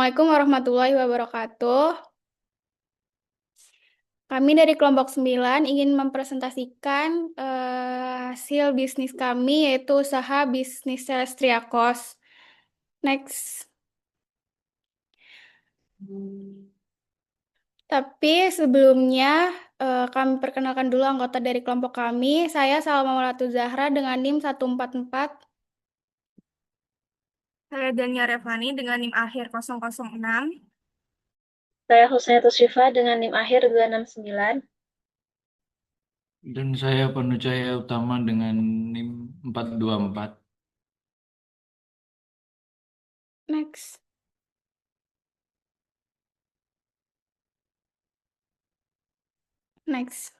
Assalamualaikum warahmatullahi wabarakatuh. Kami dari kelompok 9 ingin mempresentasikan hasil bisnis kami yaitu usaha bisnis Celestria Kos. Next. Tapi sebelumnya kami perkenalkan dulu anggota dari kelompok kami. Saya Salma Maulatu Zahra dengan NIM 144. Saya Dania Revani dengan NIM akhir 006. Saya Husnayatus Syifa dengan NIM akhir 269. Dan saya Panujaya Utama dengan NIM 424. Next. Next.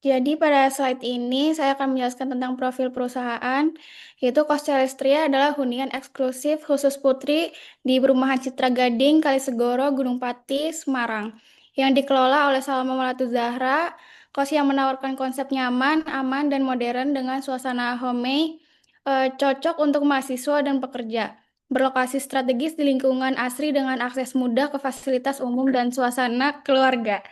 Jadi pada slide ini saya akan menjelaskan tentang profil perusahaan, yaitu Kos Celestria adalah hunian eksklusif khusus putri di Perumahan Citra Gading, Kalisegoro, Gunung Pati, Semarang, yang dikelola oleh Salma Maulatu Zahra, kos yang menawarkan konsep nyaman, aman, dan modern dengan suasana homey, cocok untuk mahasiswa dan pekerja. Berlokasi strategis di lingkungan asri dengan akses mudah ke fasilitas umum dan suasana keluarga.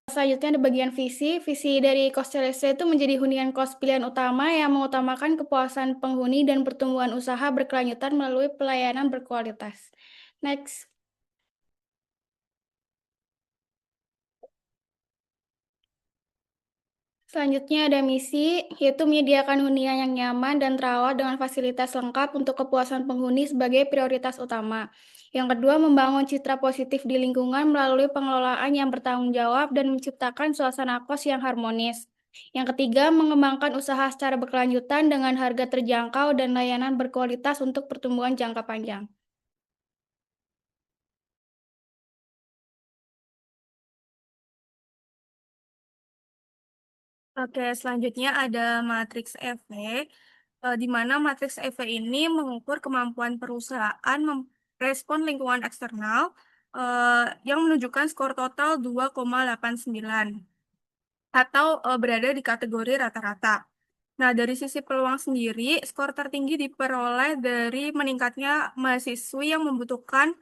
Selanjutnya ada bagian visi. Visi dari Kos Celeste itu menjadi hunian kos pilihan utama yang mengutamakan kepuasan penghuni dan pertumbuhan usaha berkelanjutan melalui pelayanan berkualitas. Next. Selanjutnya ada misi, yaitu menyediakan hunian yang nyaman dan terawat dengan fasilitas lengkap untuk kepuasan penghuni sebagai prioritas utama. Yang kedua, membangun citra positif di lingkungan melalui pengelolaan yang bertanggung jawab dan menciptakan suasana kos yang harmonis. Yang ketiga, mengembangkan usaha secara berkelanjutan dengan harga terjangkau dan layanan berkualitas untuk pertumbuhan jangka panjang. Oke, selanjutnya ada matriks EV, di mana matriks EV ini mengukur kemampuan perusahaan merespon lingkungan eksternal yang menunjukkan skor total 2,89 atau berada di kategori rata-rata. Nah, dari sisi peluang sendiri, skor tertinggi diperoleh dari meningkatnya mahasiswi yang membutuhkan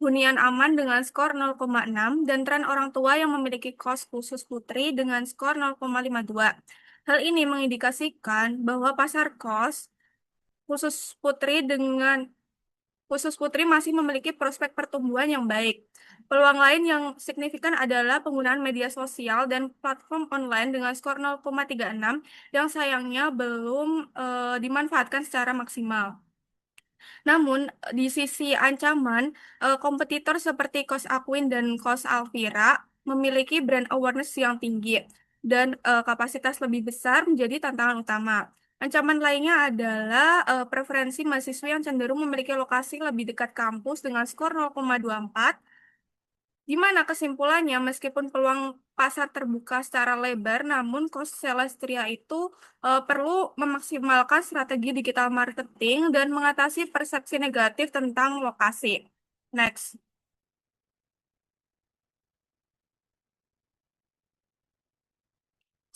hunian aman dengan skor 0,6 dan tren orang tua yang memiliki kos khusus putri dengan skor 0,52. Hal ini mengindikasikan bahwa pasar kos khusus putri dengan khusus putri masih memiliki prospek pertumbuhan yang baik. Peluang lain yang signifikan adalah penggunaan media sosial dan platform online dengan skor 0,36 yang sayangnya belum dimanfaatkan secara maksimal. Namun, di sisi ancaman, kompetitor seperti Kos Aquin dan Kos Alvira memiliki brand awareness yang tinggi dan kapasitas lebih besar menjadi tantangan utama. Ancaman lainnya adalah preferensi mahasiswa yang cenderung memiliki lokasi lebih dekat kampus dengan skor 0,24, di mana kesimpulannya meskipun peluang pasar terbuka secara lebar, namun Kos Celestria itu perlu memaksimalkan strategi digital marketing dan mengatasi persepsi negatif tentang lokasi. Next.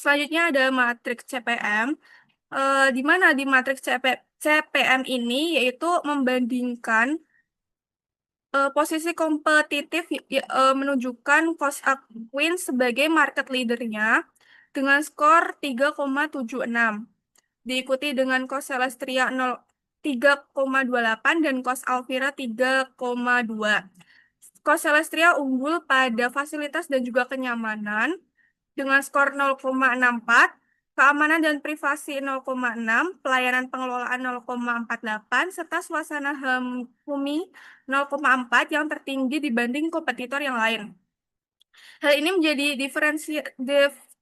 Selanjutnya ada matriks CPM, di mana di matriks CPM ini yaitu membandingkan posisi kompetitif menunjukkan Kos Aquin sebagai market leadernya dengan skor 3,76. Diikuti dengan Kos Celestria 3,28 dan Kos Alvira 3,2. Kos Celestria unggul pada fasilitas dan juga kenyamanan dengan skor 0,64, keamanan dan privasi 0,6, pelayanan pengelolaan 0,48, serta suasana homey 0,4 yang tertinggi dibanding kompetitor yang lain. Hal ini menjadi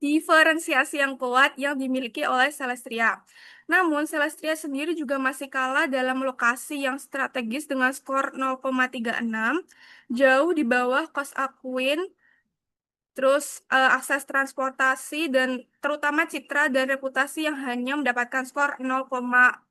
diferensiasi yang kuat yang dimiliki oleh Celestria. Namun, Celestria sendiri juga masih kalah dalam lokasi yang strategis dengan skor 0,36, jauh di bawah Kos Aquin, terus akses transportasi, dan terutama citra dan reputasi yang hanya mendapatkan skor 0,14.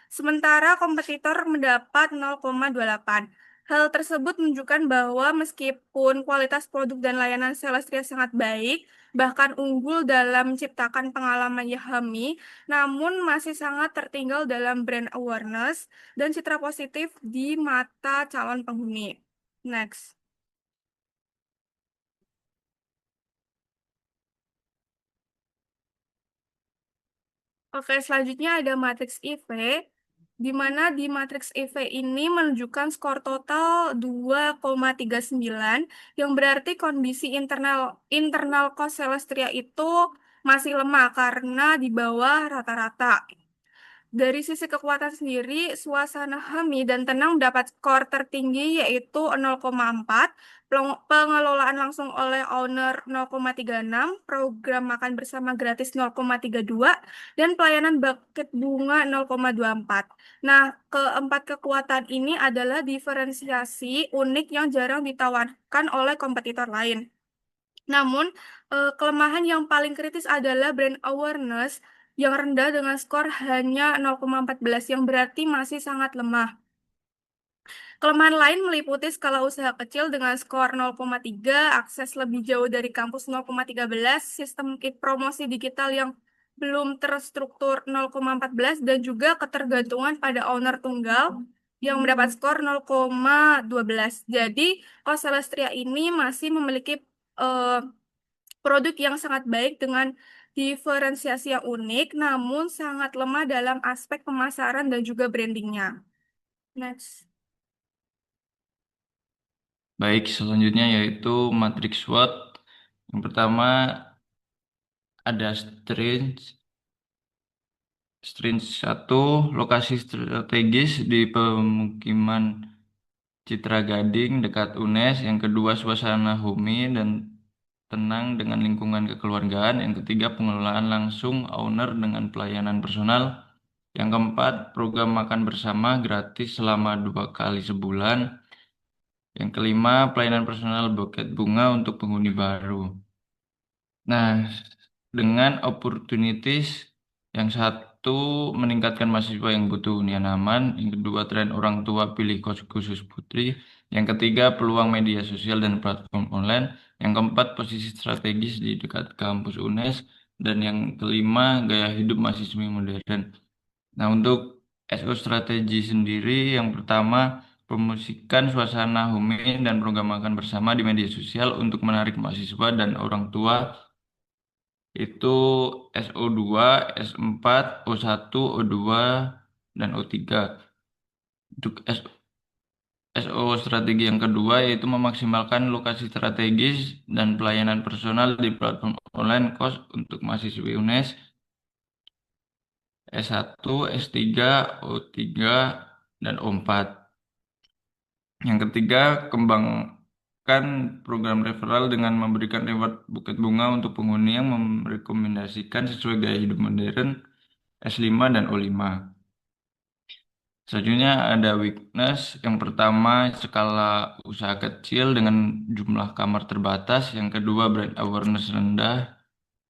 Sementara kompetitor mendapat 0,28. Hal tersebut menunjukkan bahwa meskipun kualitas produk dan layanan Celestria sangat baik, bahkan unggul dalam menciptakan pengalaman Yahami, namun masih sangat tertinggal dalam brand awareness dan citra positif di mata calon penghuni. Next. Oke, selanjutnya ada matriks IV, di mana di matriks IV ini menunjukkan skor total 2,39, yang berarti kondisi internal internal cost Celestria itu masih lemah karena di bawah rata-rata. Dari sisi kekuatan sendiri, suasana Hami dan tenang mendapat skor tertinggi yaitu 0,4, pengelolaan langsung oleh owner 0,36, program makan bersama gratis 0,32, dan pelayanan buket bunga 0,24. Nah, keempat kekuatan ini adalah diferensiasi unik yang jarang ditawarkan oleh kompetitor lain. Namun, kelemahan yang paling kritis adalah brand awareness yang rendah dengan skor hanya 0,14 yang berarti masih sangat lemah. Kelemahan lain meliputi skala usaha kecil dengan skor 0,3, akses lebih jauh dari kampus 0,13, sistem promosi digital yang belum terstruktur 0,14, dan juga ketergantungan pada owner tunggal yang mendapat skor 0,12. Jadi, Celestria ini masih memiliki eh, produk yang sangat baik dengan diferensiasi yang unik, namun sangat lemah dalam aspek pemasaran dan juga brandingnya. Next. Baik, selanjutnya yaitu matriks SWOT. Yang pertama ada strength 1, lokasi strategis di pemukiman Citra Gading dekat UNES. Yang kedua, suasana homey dan tenang dengan lingkungan kekeluargaan. Yang ketiga, pengelolaan langsung owner dengan pelayanan personal. Yang keempat, program makan bersama gratis selama 2 kali sebulan. Yang kelima, pelayanan personal buket bunga untuk penghuni baru. Nah, dengan opportunities, yang satu meningkatkan mahasiswa yang butuh hunian aman, yang kedua tren orang tua pilih kos khusus putri, yang ketiga peluang media sosial dan platform online, yang keempat posisi strategis di dekat kampus UNES, dan yang kelima gaya hidup mahasiswa modern. Nah, untuk SO strategi sendiri, yang pertama promosikan suasana homey dan program makan bersama di media sosial untuk menarik mahasiswa dan orang tua, itu SO2, S4, O1, O2, dan O3. Untuk SO strategi yang kedua yaitu memaksimalkan lokasi strategis dan pelayanan personal di platform online kos untuk mahasiswa UNES, S1, S3, O3, dan O4. Yang ketiga, kembangkan program referral dengan memberikan reward buket bunga untuk penghuni yang merekomendasikan sesuai gaya hidup modern, S5 dan O5. Selanjutnya ada weakness. Yang pertama, skala usaha kecil dengan jumlah kamar terbatas. Yang kedua, brand awareness rendah,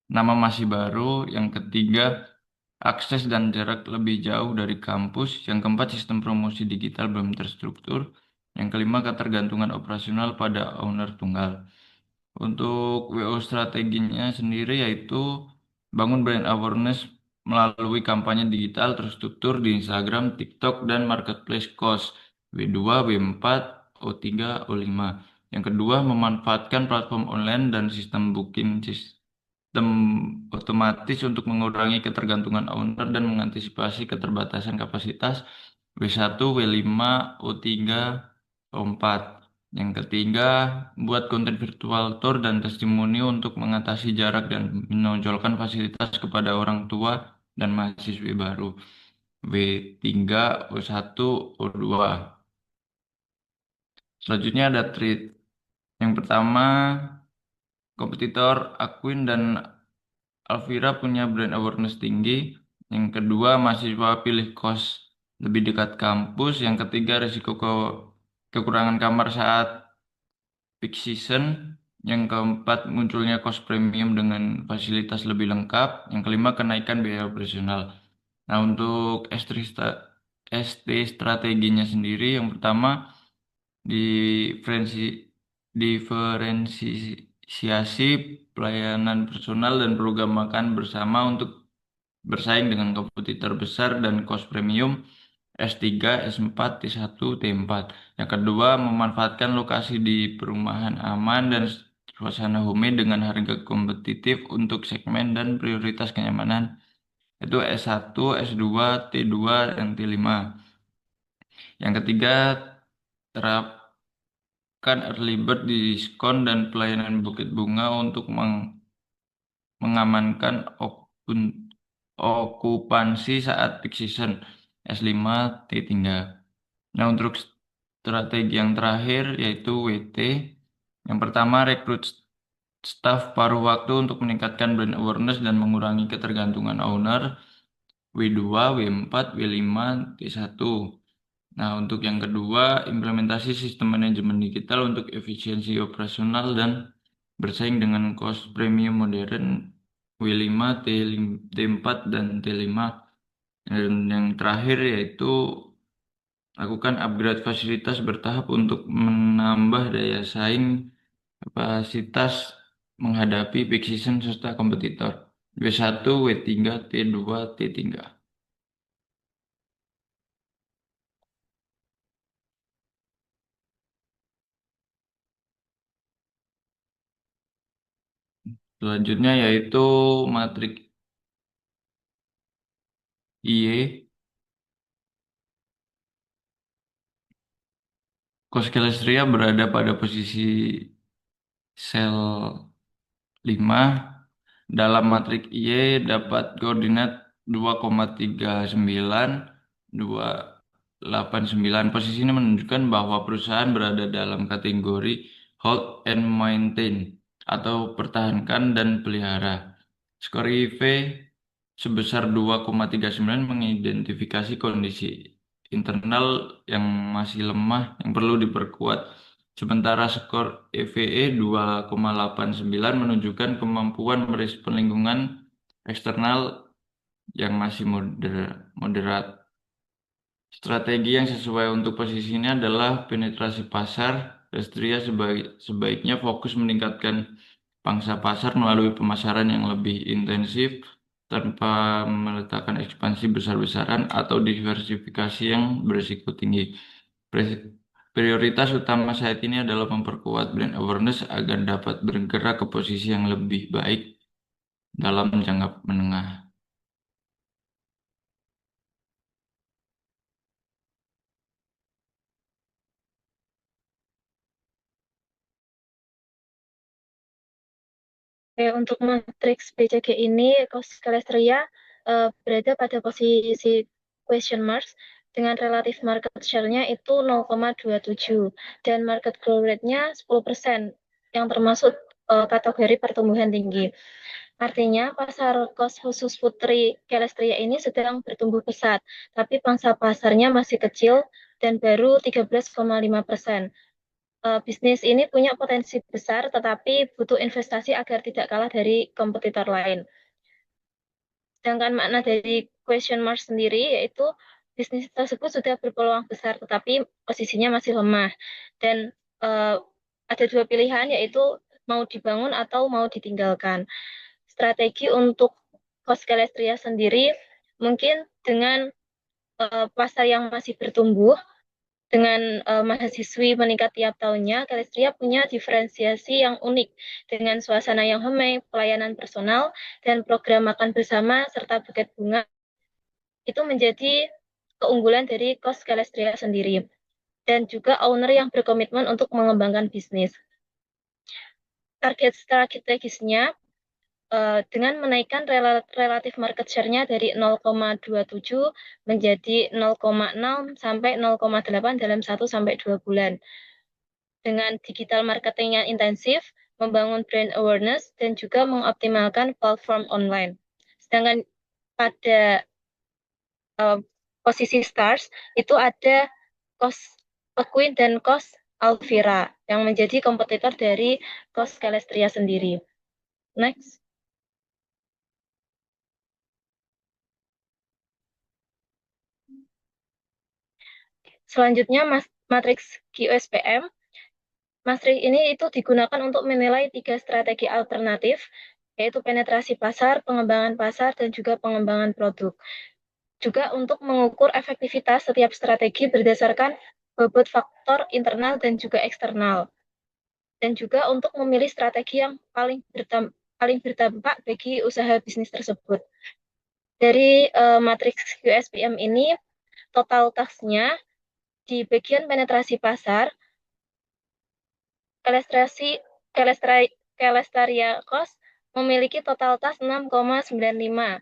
nama masih baru. Yang ketiga, akses dan jarak lebih jauh dari kampus. Yang keempat, sistem promosi digital belum terstruktur. Yang kelima, ketergantungan operasional pada owner tunggal. Untuk WO strateginya sendiri yaitu bangun brand awareness melalui kampanye digital terstruktur di Instagram, TikTok, dan Marketplace Cost W2, W4, O3, O5. Yang kedua, memanfaatkan platform online dan sistem booking sistem otomatis untuk mengurangi ketergantungan owner dan mengantisipasi keterbatasan kapasitas W1, W5, O3, O4. Yang ketiga, buat konten virtual tour dan testimoni untuk mengatasi jarak dan menonjolkan fasilitas kepada orang tua dan mahasiswa baru. W3, O1, O2. Selanjutnya ada treat. Yang pertama, kompetitor Aquin dan Alvira punya brand awareness tinggi. Yang kedua, mahasiswa pilih kos lebih dekat kampus. Yang ketiga, risiko kekurangan kamar saat peak season. Yang keempat, munculnya kos premium dengan fasilitas lebih lengkap. Yang kelima, kenaikan biaya operasional. Nah, untuk ST strateginya sendiri, yang pertama, diferensiasi pelayanan personal dan program makan bersama untuk bersaing dengan kompetitor besar dan cost premium S3, S4, T1, T4. Yang kedua, memanfaatkan lokasi di perumahan aman dan suasana humid dengan harga kompetitif untuk segmen dan prioritas kenyamanan, itu S1, S2, T2, dan T5. Yang ketiga, terapkan early bird diskon dan pelayanan bukit bunga untuk mengamankan okupansi saat peak season, S5, T3. Nah, untuk strategi yang terakhir yaitu WT. Yang pertama, rekrut staf paruh waktu untuk meningkatkan brand awareness dan mengurangi ketergantungan owner. W2, W4, W5, T1. Nah, untuk yang kedua, implementasi sistem manajemen digital untuk efisiensi operasional dan bersaing dengan cost premium modern W5, T4, dan T5. Dan yang terakhir yaitu lakukan upgrade fasilitas bertahap untuk menambah daya saing kapasitas menghadapi peak season serta kompetitor. W1, W3, T2, T3. Selanjutnya yaitu matriks IE. Koskelestriya berada pada posisi sel 5 dalam matriks Y dapat koordinat 2,39, 289. Posisi ini menunjukkan bahwa perusahaan berada dalam kategori hold and maintain atau pertahankan dan pelihara. Skor IV sebesar 2,39 mengidentifikasi kondisi internal yang masih lemah yang perlu diperkuat. Sementara skor EVE 2,89 menunjukkan kemampuan merespon lingkungan eksternal yang masih moderat. Strategi yang sesuai untuk posisi ini adalah penetrasi pasar. Restria sebaiknya fokus meningkatkan pangsa pasar melalui pemasaran yang lebih intensif tanpa meletakkan ekspansi besar-besaran atau diversifikasi yang berisiko tinggi. Prioritas utama saat ini adalah memperkuat brand awareness agar dapat bergerak ke posisi yang lebih baik dalam jangka menengah. Oke, untuk matriks BCG ini, Koskalestriya berada pada posisi question marks dengan relatif market share-nya itu 0,27 dan market growth rate-nya 10% yang termasuk kategori pertumbuhan tinggi. Artinya pasar kos khusus Putri Kelestria ini sedang bertumbuh pesat, tapi pangsa pasarnya masih kecil dan baru 13,5%. Bisnis ini punya potensi besar, tetapi butuh investasi agar tidak kalah dari kompetitor lain. Sedangkan makna dari question mark sendiri yaitu bisnis tersebut sudah berpeluang besar, tetapi posisinya masih lemah. Dan ada dua pilihan, yaitu mau dibangun atau mau ditinggalkan. Strategi untuk Koskalestriya sendiri mungkin dengan pasar yang masih bertumbuh, dengan mahasiswi meningkat tiap tahunnya, Kalistria punya diferensiasi yang unik dengan suasana yang homey, pelayanan personal, dan program makan bersama serta buket bunga. Itu menjadi keunggulan dari Kos Kalistria sendiri. Dan juga owner yang berkomitmen untuk mengembangkan bisnis. Target strategisnya dengan menaikkan relatif market share-nya dari 0,27 menjadi 0,6 sampai 0,8 dalam 1 sampai 2 bulan. Dengan digital marketing yang intensif, membangun brand awareness, dan juga mengoptimalkan platform online. Sedangkan pada posisi stars, itu ada Kos Pequeen dan Kos Alvira, yang menjadi kompetitor dari Kos Kalestria sendiri. Next. Selanjutnya matriks QSPM. Matriks ini itu digunakan untuk menilai 3 strategi alternatif, yaitu penetrasi pasar, pengembangan pasar, dan juga pengembangan produk. Juga untuk mengukur efektivitas setiap strategi berdasarkan bobot faktor internal dan juga eksternal. Dan juga untuk memilih strategi yang paling berdampak bagi usaha bisnis tersebut. Dari matriks QSPM ini, total task-nya di bagian penetrasi pasar, Kelestaria Cost memiliki total task 6,95,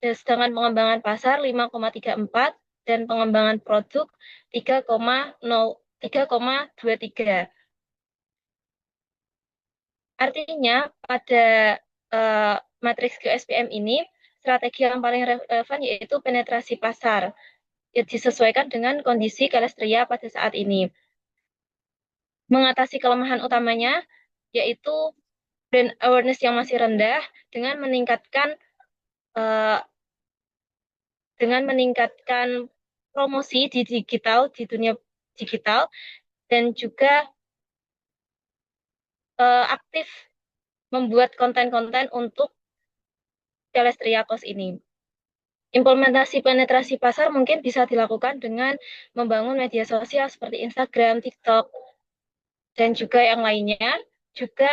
sedangkan pengembangan pasar 5,34 dan pengembangan produk 3,23. Artinya pada matriks QSPM ini strategi yang paling relevan yaitu penetrasi pasar, yang disesuaikan dengan kondisi Kelestria pada saat ini. Mengatasi kelemahan utamanya yaitu brand awareness yang masih rendah dengan meningkatkan promosi di dunia digital, dan juga aktif membuat konten-konten untuk Kelestria Kos ini. Implementasi penetrasi pasar mungkin bisa dilakukan dengan membangun media sosial seperti Instagram, TikTok, dan juga yang lainnya. Juga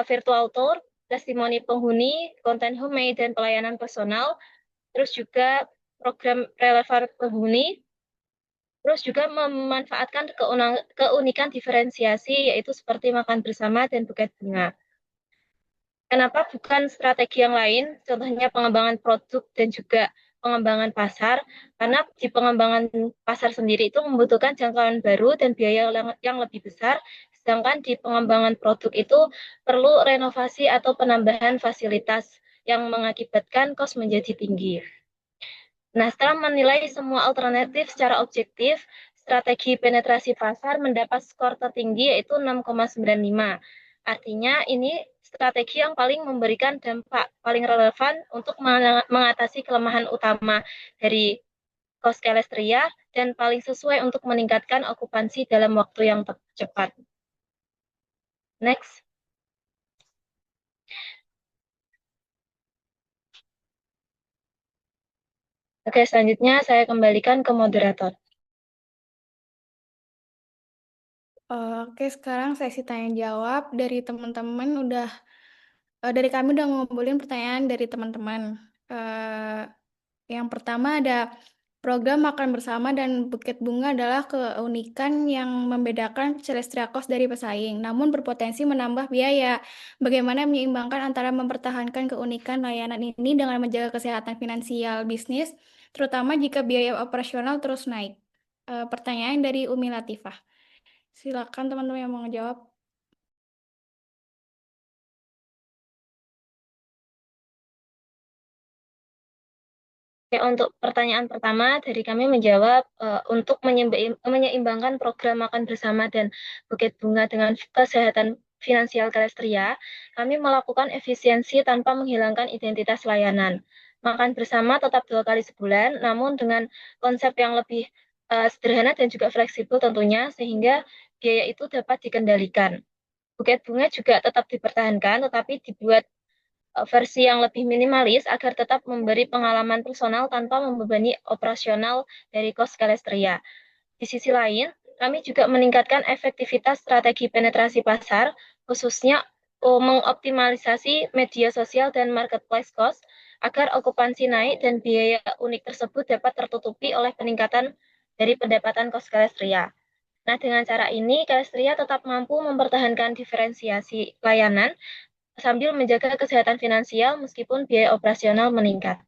virtual tour, testimoni penghuni, konten homemade, dan pelayanan personal. Terus juga program relevan penghuni. Terus juga memanfaatkan keunikan diferensiasi, yaitu seperti makan bersama dan buket bunga. Kenapa bukan strategi yang lain, contohnya pengembangan produk dan juga pengembangan pasar, karena di pengembangan pasar sendiri itu membutuhkan jangkauan baru dan biaya yang lebih besar, sedangkan di pengembangan produk itu perlu renovasi atau penambahan fasilitas yang mengakibatkan kos menjadi tinggi. Nah, setelah menilai semua alternatif secara objektif, strategi penetrasi pasar mendapat skor tertinggi yaitu 6,95. Artinya ini strategi yang paling memberikan dampak paling relevan untuk mengatasi kelemahan utama dari kos Kelestria dan paling sesuai untuk meningkatkan okupansi dalam waktu yang cepat. Next. Oke, selanjutnya saya kembalikan ke moderator. Oke, sekarang sesi tanya jawab dari teman-teman dari kami udah ngumpulin pertanyaan dari teman-teman. Yang pertama ada program makan bersama dan buket bunga adalah keunikan yang membedakan Celestria Kos dari pesaing, namun berpotensi menambah biaya. Bagaimana menyeimbangkan antara mempertahankan keunikan layanan ini dengan menjaga kesehatan finansial bisnis, terutama jika biaya operasional terus naik? Pertanyaan dari Umi Latifah. Silakan teman-teman yang mau menjawab. Oke, untuk pertanyaan pertama dari kami menjawab untuk menyeimbangkan program makan bersama dan buket bunga dengan kesehatan finansial Kelestria, kami melakukan efisiensi tanpa menghilangkan identitas layanan. Makan bersama tetap 2 kali sebulan, namun dengan konsep yang lebih sederhana dan juga fleksibel tentunya, sehingga biaya itu dapat dikendalikan. Buket bunga juga tetap dipertahankan, tetapi dibuat versi yang lebih minimalis agar tetap memberi pengalaman personal tanpa membebani operasional dari kos Kelestria. Di sisi lain, kami juga meningkatkan efektivitas strategi penetrasi pasar, khususnya mengoptimalisasi media sosial dan marketplace cost agar okupansi naik dan biaya unik tersebut dapat tertutupi oleh peningkatan dari pendapatan kos Kelestria. Nah, dengan cara ini, Kelestria tetap mampu mempertahankan diferensiasi layanan sambil menjaga kesehatan finansial meskipun biaya operasional meningkat.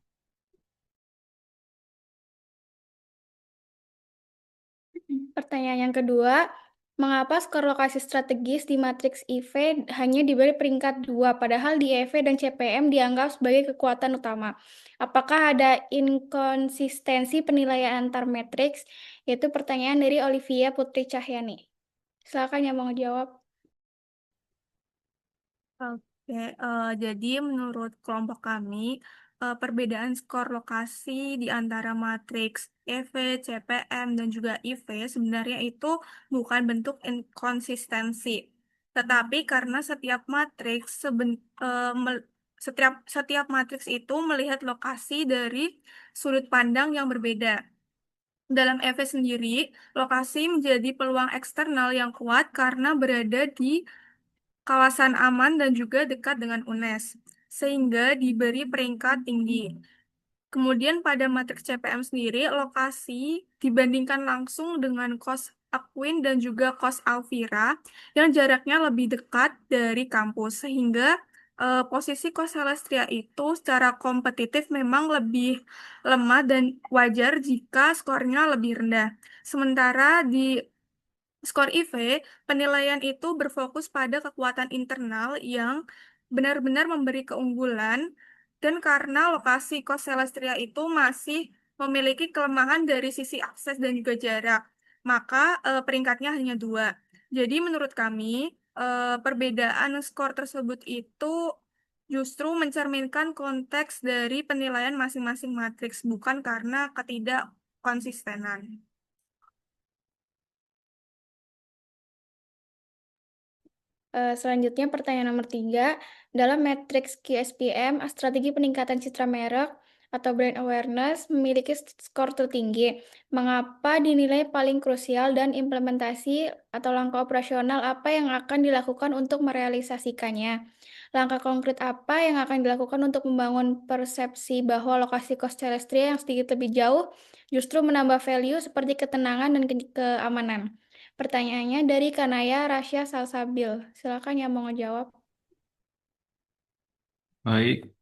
Pertanyaan yang kedua, mengapa skor lokasi strategis di matriks IV hanya diberi peringkat 2, padahal di EV dan CPM dianggap sebagai kekuatan utama? Apakah ada inkonsistensi penilaian antar matriks? Yaitu pertanyaan dari Olivia Putri Cahyani. Silakan yang mau jawab. Oke, jadi menurut kelompok kami, perbedaan skor lokasi di antara matriks EV, CPM, dan juga IV sebenarnya itu bukan bentuk inkonsistensi. Tetapi karena setiap matriks setiap matriks itu melihat lokasi dari sudut pandang yang berbeda. Dalam EV sendiri, lokasi menjadi peluang eksternal yang kuat karena berada di kawasan aman dan juga dekat dengan UNES, sehingga diberi peringkat tinggi. Kemudian pada matriks CPM sendiri, lokasi dibandingkan langsung dengan kos Aquin dan juga kos Alvira yang jaraknya lebih dekat dari kampus, sehingga posisi kos Celestria itu secara kompetitif memang lebih lemah dan wajar jika skornya lebih rendah. Sementara di skor IV, penilaian itu berfokus pada kekuatan internal yang benar-benar memberi keunggulan, dan karena lokasi kos Celestria itu masih memiliki kelemahan dari sisi akses dan juga jarak, maka peringkatnya hanya 2. Jadi menurut kami, perbedaan skor tersebut itu justru mencerminkan konteks dari penilaian masing-masing matriks, bukan karena ketidakkonsistenan. Selanjutnya pertanyaan nomor 3. Dalam matriks QSPM, strategi peningkatan citra merek atau brand awareness memiliki skor tertinggi. Mengapa dinilai paling krusial dan implementasi atau langkah operasional apa yang akan dilakukan untuk merealisasikannya? Langkah konkret apa yang akan dilakukan untuk membangun persepsi bahwa lokasi kos Celestria yang sedikit lebih jauh justru menambah value seperti ketenangan dan keamanan? Pertanyaannya dari Kanaya Rasya Salsabil. Silakan yang mau ngejawab. Baik,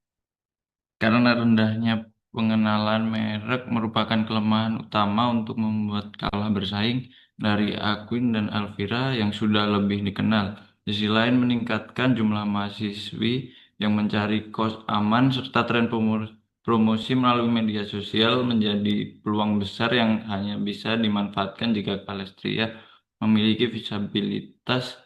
karena rendahnya pengenalan merek merupakan kelemahan utama untuk membuat kalah bersaing dari Aquin dan Alvira yang sudah lebih dikenal. Di sisi lain, meningkatkan jumlah mahasiswi yang mencari kos aman serta tren promosi melalui media sosial menjadi peluang besar yang hanya bisa dimanfaatkan jika Kalestria memiliki visibilitas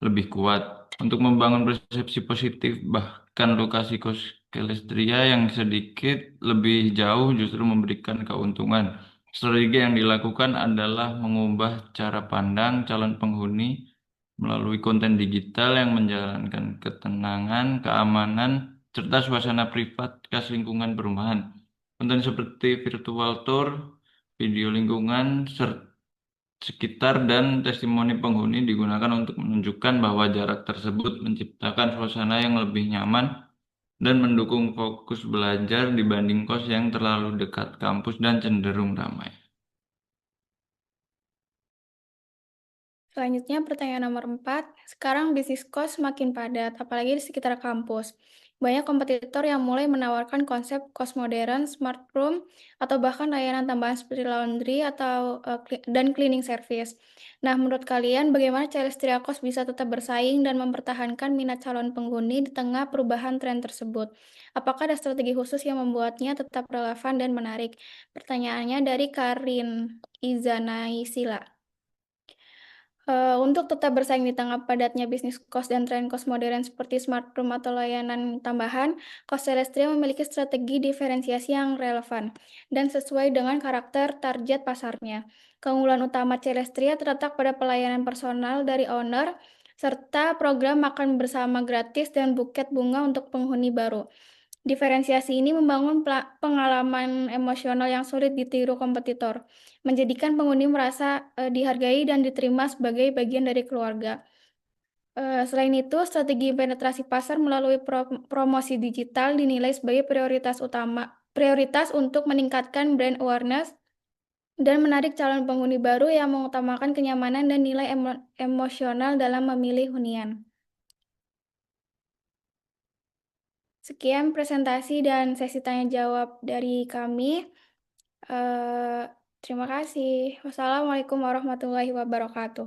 lebih kuat. Untuk membangun persepsi positif, bahkan lokasi Kelestria yang sedikit lebih jauh justru memberikan keuntungan. Strategi yang dilakukan adalah mengubah cara pandang calon penghuni melalui konten digital yang menjalankan ketenangan, keamanan, serta suasana privat khas lingkungan perumahan. Konten seperti virtual tour, video lingkungan, sekitar dan testimoni penghuni digunakan untuk menunjukkan bahwa jarak tersebut menciptakan suasana yang lebih nyaman dan mendukung fokus belajar dibanding kos yang terlalu dekat kampus dan cenderung ramai. Selanjutnya pertanyaan nomor 4. Sekarang bisnis kos makin padat, apalagi di sekitar kampus. Banyak kompetitor yang mulai menawarkan konsep kos modern, smart room, atau bahkan layanan tambahan seperti laundry dan cleaning service. Nah, menurut kalian bagaimana Celestria Kos bisa tetap bersaing dan mempertahankan minat calon penghuni di tengah perubahan tren tersebut? Apakah ada strategi khusus yang membuatnya tetap relevan dan menarik? Pertanyaannya dari Karin Izanaisila. Untuk tetap bersaing di tengah padatnya bisnis kos dan tren kos modern seperti smart room atau layanan tambahan, Kos Celestria memiliki strategi diferensiasi yang relevan dan sesuai dengan karakter target pasarnya. Keunggulan utama Celestria terletak pada pelayanan personal dari owner, serta program makan bersama gratis dan buket bunga untuk penghuni baru. Diferensiasi ini membangun pengalaman emosional yang sulit ditiru kompetitor, menjadikan penghuni merasa dihargai dan diterima sebagai bagian dari keluarga. Selain itu, strategi penetrasi pasar melalui promosi digital dinilai sebagai prioritas untuk meningkatkan brand awareness dan menarik calon penghuni baru yang mengutamakan kenyamanan dan nilai emosional dalam memilih hunian. Sekian presentasi dan sesi tanya jawab dari kami. Terima kasih. Wassalamualaikum warahmatullahi wabarakatuh.